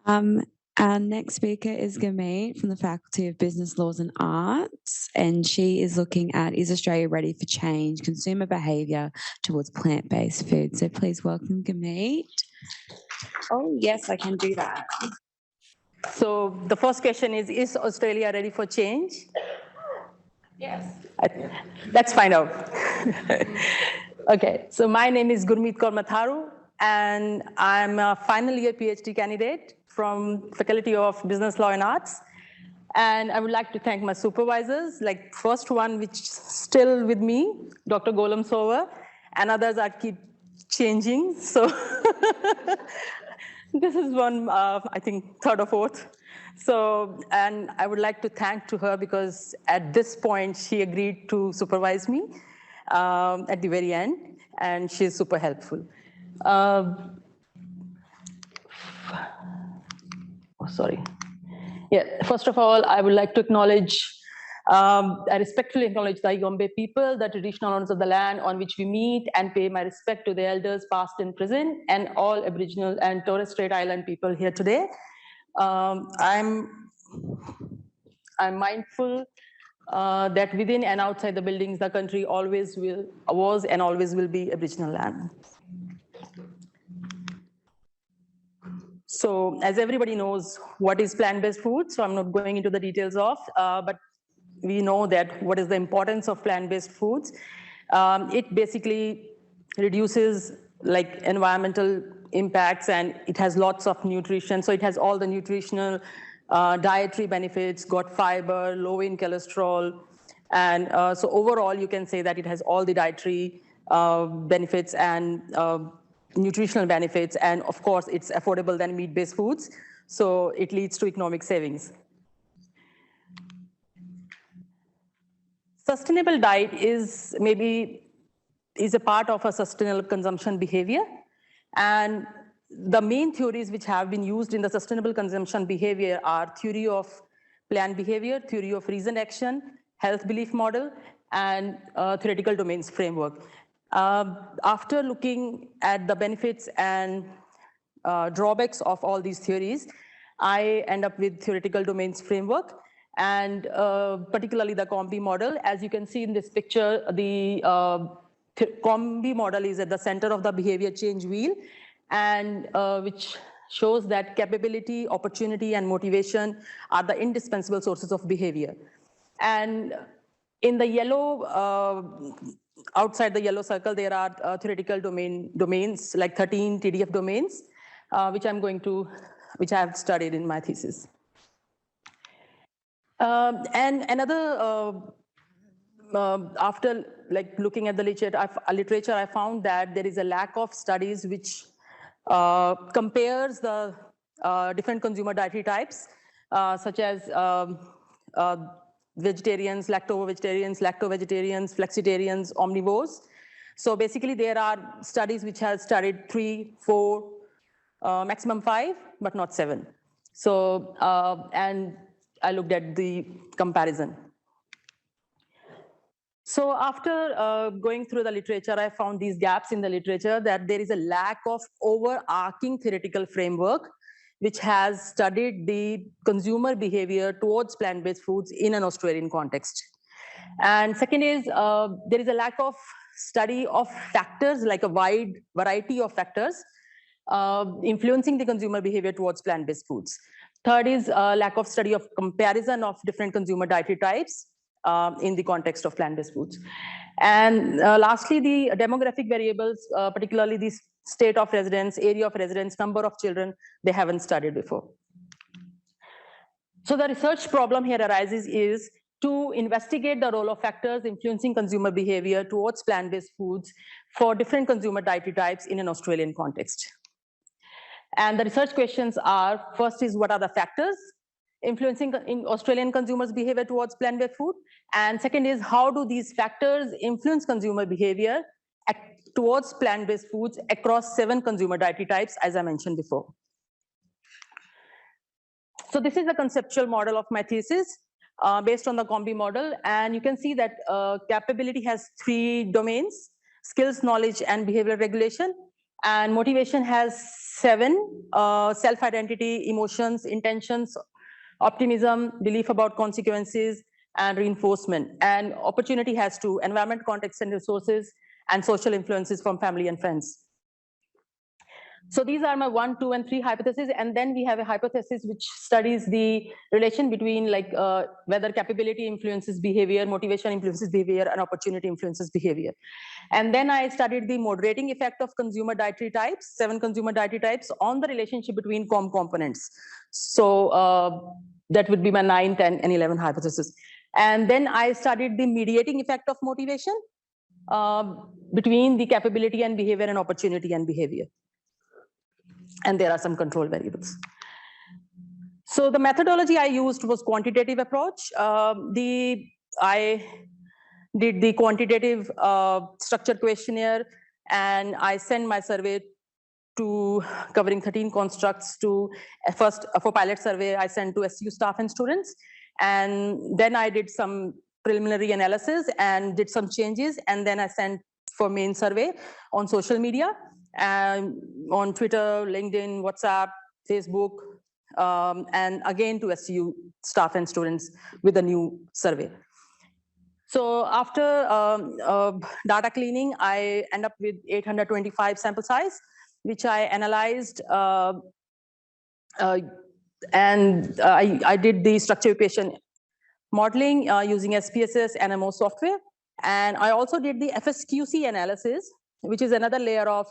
Our next speaker is Gurmeet from the Faculty of Business, Laws and Arts, and she is looking at, is Australia ready for change, consumer behaviour towards plant-based food? So please welcome Gurmeet. Oh, yes, I can do that. So the first question is Australia ready for change? Yes. Let's find out. Okay, so my name is Gurmeet Matharu, and I'm a final year PhD candidate from Faculty of Business, Law and Arts. And I would like to thank my supervisors, like first one which still with me, Dr. Golam Sower, and others are keep changing. So this is one, I think, third or fourth. So, and I would like to thank to her because at this point, she agreed to supervise me at the very end, and she's super helpful. Sorry. Yeah, first of all, I would like to acknowledge, I respectfully acknowledge the Gombe people, the traditional owners of the land on which we meet, and pay my respect to the elders past and present, and all Aboriginal and Torres Strait Island people here today. I'm mindful that within and outside the buildings, the country always was and always will be Aboriginal land. So as everybody knows, what is plant-based food? So I'm not going into the details of, but we know that what is the importance of plant-based foods. It basically reduces like environmental impacts, and it has lots of nutrition. So it has all the nutritional dietary benefits, got fiber, low in cholesterol. And so overall, you can say that it has all the dietary benefits and nutritional benefits, and of course, it's affordable than meat-based foods, so it leads to economic savings. Sustainable diet is a part of a sustainable consumption behavior, and the main theories which have been used in the sustainable consumption behavior are theory of planned behavior, theory of reasoned action, health belief model, and theoretical domains framework. After looking at the benefits and drawbacks of all these theories, I end up with theoretical domains framework, and particularly the Combi model. As you can see in this picture, the Combi model is at the center of the behavior change wheel, and which shows that capability, opportunity, and motivation are the indispensable sources of behavior. And in the yellow, outside the yellow circle, there are theoretical domains, like 13 TDF domains, which I have studied in my thesis. And another, after like looking at the literature, I found that there is a lack of studies which compares the different consumer dietary types, such as vegetarians, lacto-vegetarians, flexitarians, omnivores. So basically there are studies which have studied 3, 4, maximum 5, but not 7. So, and I looked at the comparison. So after going through the literature, I found these gaps in the literature, that there is a lack of overarching theoretical framework which has studied the consumer behavior towards plant-based foods in an Australian context. And second is, there is a lack of study of factors, like a wide variety of factors influencing the consumer behavior towards plant-based foods. Third is lack of study of comparison of different consumer dietary types in the context of plant-based foods. And lastly, the demographic variables, particularly the state of residence, area of residence, number of children, they haven't studied before. So the research problem here arises is to investigate the role of factors influencing consumer behavior towards plant-based foods for different consumer dietary types in an Australian context. And the research questions are, first is, what are the factors influencing in Australian consumers' behavior towards plant-based food? And second is, how do these factors influence consumer behavior towards plant-based foods across 7 consumer dietary types, as I mentioned before? So this is the conceptual model of my thesis based on the Combi model. And you can see that capability has 3 domains: skills, knowledge, and behavioral regulation. And motivation has 7: self-identity, emotions, intentions, optimism, belief about consequences, and reinforcement. And opportunity has 2: environment, context, and resources, and social influences from family and friends. So these are my 1, 2, and 3 hypotheses. And then we have a hypothesis which studies the relation between whether capability influences behavior, motivation influences behavior, and opportunity influences behavior. And then I studied the moderating effect of consumer dietary types, 7 consumer dietary types, on the relationship between components. So that would be my 9, 10, and 11 hypothesis. And then I studied the mediating effect of motivation between the capability and behavior and opportunity and behavior. And there are some control variables. So the methodology I used was quantitative approach. I did the quantitative structure questionnaire, and I sent my survey to covering 13 constructs to first for pilot survey I sent to SU staff and students, and then I did some preliminary analysis and did some changes, and then I sent for main survey on social media and on Twitter, LinkedIn, WhatsApp, Facebook, and again to SU staff and students with a new survey. So after data cleaning, I end up with 825 sample size, which I analyzed, and I did the structure equation modeling using SPSS and NMO software. And I also did the FSQC analysis, which is another layer of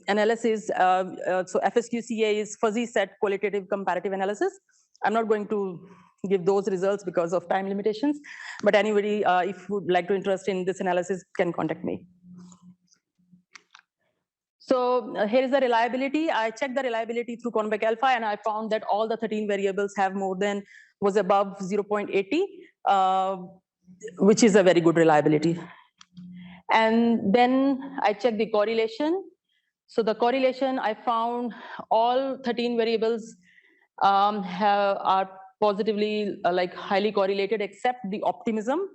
analysis. So FSQCA is fuzzy set qualitative comparative analysis. I'm not going to give those results because of time limitations, but anybody, if would like to interest in this analysis, can contact me. So here is the reliability. I checked the reliability through Convex Alpha, and I found that all the 13 variables was above 0.80, which is a very good reliability. And then I checked the correlation. So the correlation, I found all 13 variables are positively highly correlated, except the optimism.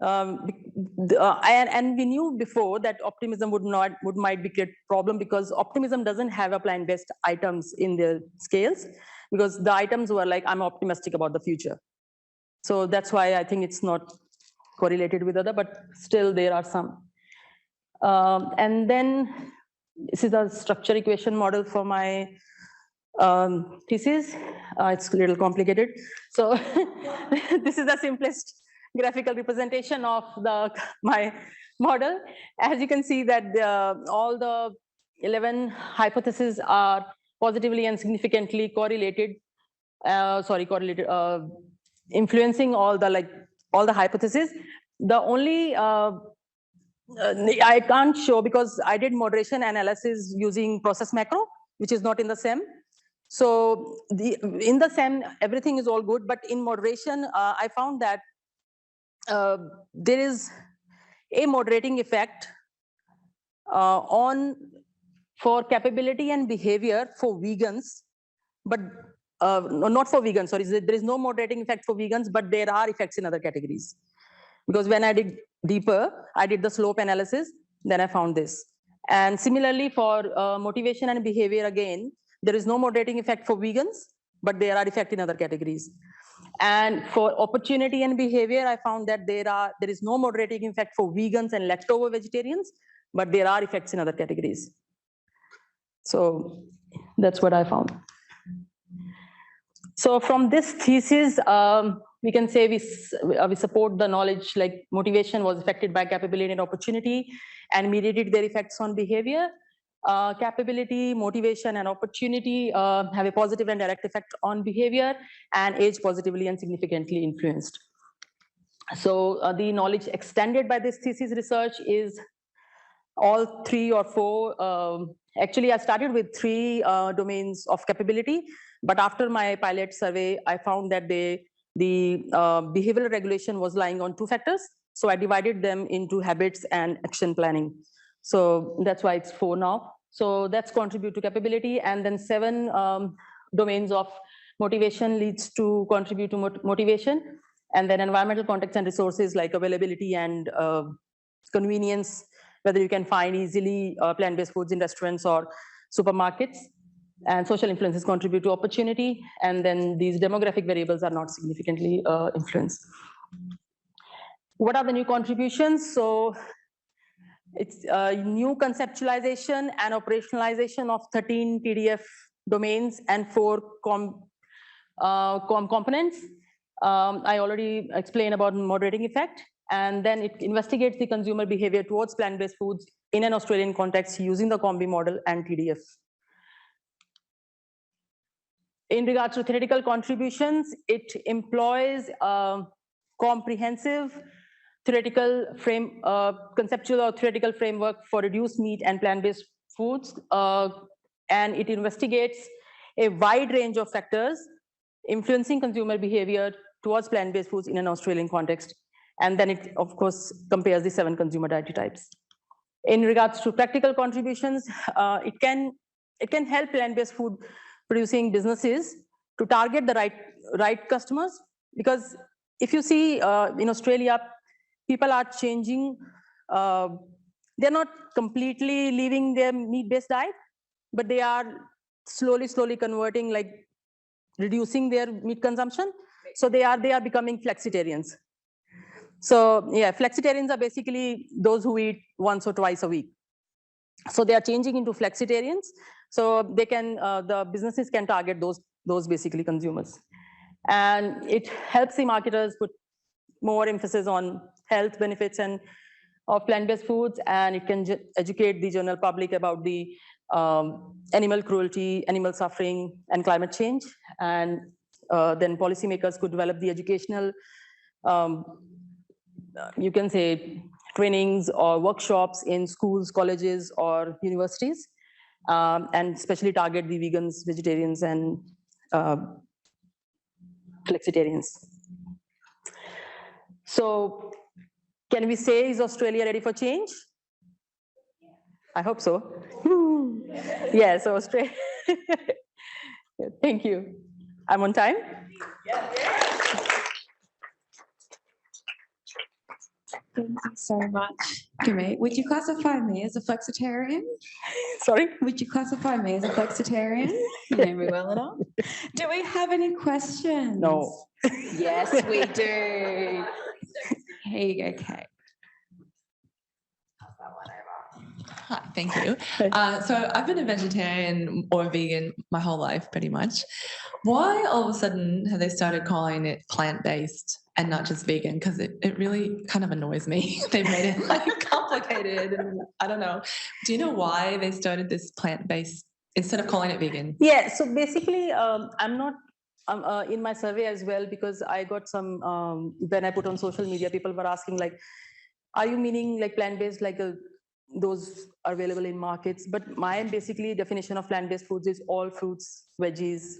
And we knew before that optimism might be a problem, because optimism doesn't have appliance-based items in their scales, because the items were like, I'm optimistic about the future. So that's why I think it's not correlated with other, but still there are some. And then this is a structure equation model for my thesis. It's a little complicated. So this is the simplest graphical representation of my model. As you can see that all the 11 hypotheses are positively and significantly correlated, influencing all the hypotheses. The only I can't show, because I did moderation analysis using process macro, which is not in the SEM. So in the SEM, everything is all good, but in moderation, I found that there is a moderating effect for capability and behavior for vegans, but not for vegans, sorry, there is no moderating effect for vegans, but there are effects in other categories. Because when I did deeper, I did the slope analysis, then I found this. And similarly for motivation and behavior, again, there is no moderating effect for vegans, but there are effects in other categories. And for opportunity and behavior, I found that there is no moderating effect for vegans and leftover vegetarians, but there are effects in other categories. So that's what I found. So from this thesis, we can say we support the knowledge like motivation was affected by capability and opportunity and mediated their effects on behavior. Capability, motivation, and opportunity have a positive and direct effect on behavior, and age positively and significantly influenced. So the knowledge extended by this thesis research is all 3 or 4. Actually, I started with 3 domains of capability, but after my pilot survey, I found that the behavioral regulation was lying on 2 factors. So I divided them into habits and action planning. So that's why it's 4 now. So that's contribute to capability, and then 7 domains of motivation leads to contribute to motivation, and then environmental context and resources like availability and convenience whether you can find easily plant-based foods in restaurants or supermarkets. And social influences contribute to opportunity, and then these demographic variables are not significantly influenced. What are the new contributions? So it's new conceptualization and operationalization of 13 TDF domains and 4 components. I already explained about moderating effect, and then it investigates the consumer behavior towards plant-based foods in an Australian context using the Combi model and TDF. In regards to theoretical contributions, it employs a comprehensive theoretical conceptual or theoretical framework for reduced meat and plant-based foods, and it investigates a wide range of factors influencing consumer behavior towards plant-based foods in an Australian context. And then it, of course, compares the 7 consumer dietary types. In regards to practical contributions, it can help plant-based food producing businesses to target the right customers, because if you see in Australia, people are changing, they're not completely leaving their meat-based diet, but they are slowly converting, like reducing their meat consumption. So they are becoming flexitarians. So yeah, flexitarians are basically those who eat once or twice a week. So they are changing into flexitarians. So they can, the businesses can target those basically consumers. And it helps the marketers put more emphasis on health benefits and of plant-based foods, and it can educate the general public about the animal cruelty, animal suffering, and climate change. And then policymakers could develop the educational, you can say, trainings or workshops in schools, colleges, or universities, and especially target the vegans, vegetarians, and flexitarians. So can we say, is Australia ready for change? I hope so. Yeah, so Australia. Thank you. I'm on time? Thank you so much, Gurmeet. Would you classify me as a flexitarian? Sorry? Would you classify me as a flexitarian? You know me well enough. Do we have any questions? No. Yes, we do. Here you go, Kate. Hi, thank you. So I've been a vegetarian or a vegan my whole life, pretty much. Why all of a sudden have they started calling it plant-based and not just vegan? Because it really kind of annoys me. They've made it like complicated, and I don't know. Do you know why they started this plant-based instead of calling it vegan? Yeah, so basically, I'm not in my survey as well, because I got some, when I put on social media, people were asking like, are you meaning like plant-based, like those are available in markets? But my basically definition of plant-based foods is all fruits, veggies,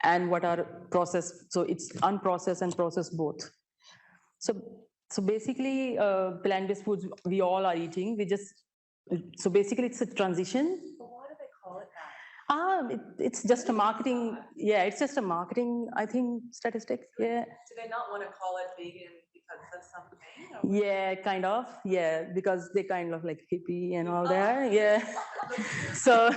and what are processed. So it's unprocessed and processed both. So basically, plant-based foods we all are eating. So basically it's a transition. Why do they call it that? It's just a marketing. Yeah, it's just a marketing, I think, statistic. Yeah. Do they not want to call it vegan because that's something? Yeah, kind of. Yeah, because they kind of like hippie and all that. Yeah. So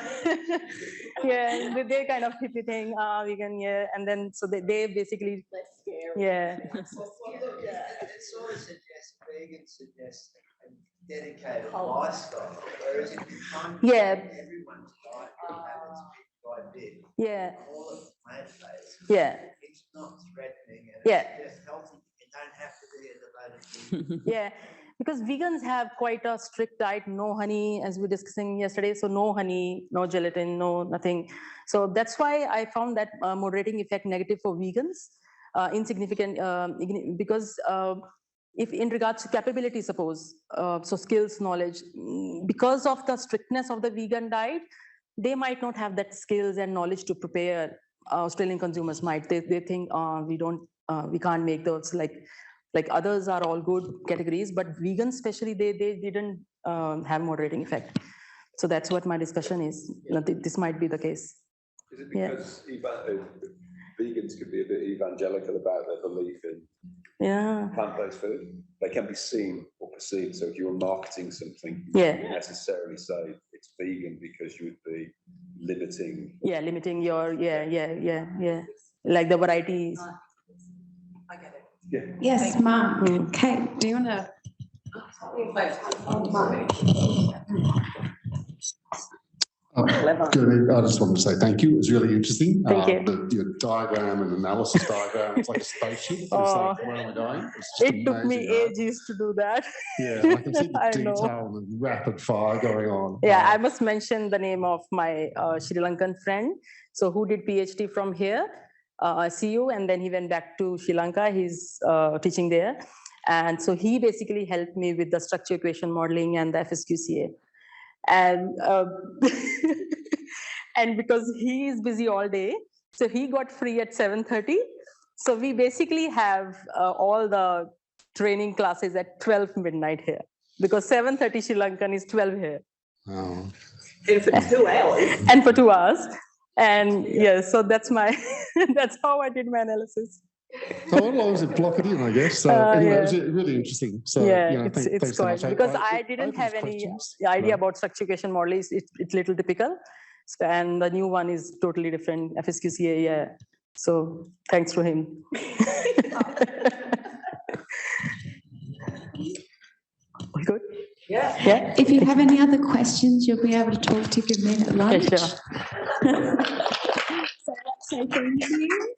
yeah, they kind of hippie thing, vegan. Yeah, and then so they basically. That's scary. Yeah. It sort of suggests vegans suggest a dedicated lifestyle, whereas if you try and Yeah. everyone's diet habits bit by bit, Yeah. all of plant-based, Yeah. it's not threatening and Yeah. it's just healthy. You don't have to be a devoted vegan. Yeah, because vegans have quite a strict diet, no honey, as we were discussing yesterday. So no honey, no gelatin, no nothing. So that's why I found that moderating effect negative for vegans, insignificant, because if in regards to capability, suppose, so skills, knowledge, because of the strictness of the vegan diet, they might not have that skills and knowledge to prepare. Australian consumers might, they think we can't make those, like others are all good categories, but vegans especially, they didn't have moderating effect. So that's what my discussion is. This might be the case. Is it because vegans can be a bit evangelical about their belief in plant-based food? They can be seen or perceived. So if you were marketing something, you Yeah. wouldn't necessarily say it's vegan because you would be limiting. Yeah, limiting your, yeah. Like the varieties. I get it. Yeah. Yes, Mark. Kate, do you want to? Good. I just wanted to say thank you. It was really interesting. Thank you. Your diagram and analysis diagram, it's like a spaceship. It's like, where am I going? It's just It took me amazing, right? ages to do that. Yeah, I can see the I know. detail and the rapid fire going on. Yeah, I must mention the name of my Sri Lankan friend. So who did PhD from here, CU, and then he went back to Sri Lanka. He's teaching there. And so he basically helped me with the structure equation modeling and the FSQCA. And and because he is busy all day, so he got free at 7:30. So we basically have all the training classes at 12 midnight here, because 7:30 Sri Lankan is 12 here. Oh. And for 2 hours. And for 2 hours. And yeah, so that's my that's how I did my analysis. So I was in block it in, I guess. So anyway, it was really interesting. So Yeah, you know, it's thanks so quite, much. because I didn't have any idea about structure equation model. It's little typical, and the new one is totally different. FSQCA, yeah. So thanks to him. Good. Yeah. Yeah. If you have any other questions, you'll be able to talk to Gurmeet at lunch. Yeah, sure. So let's say thank you.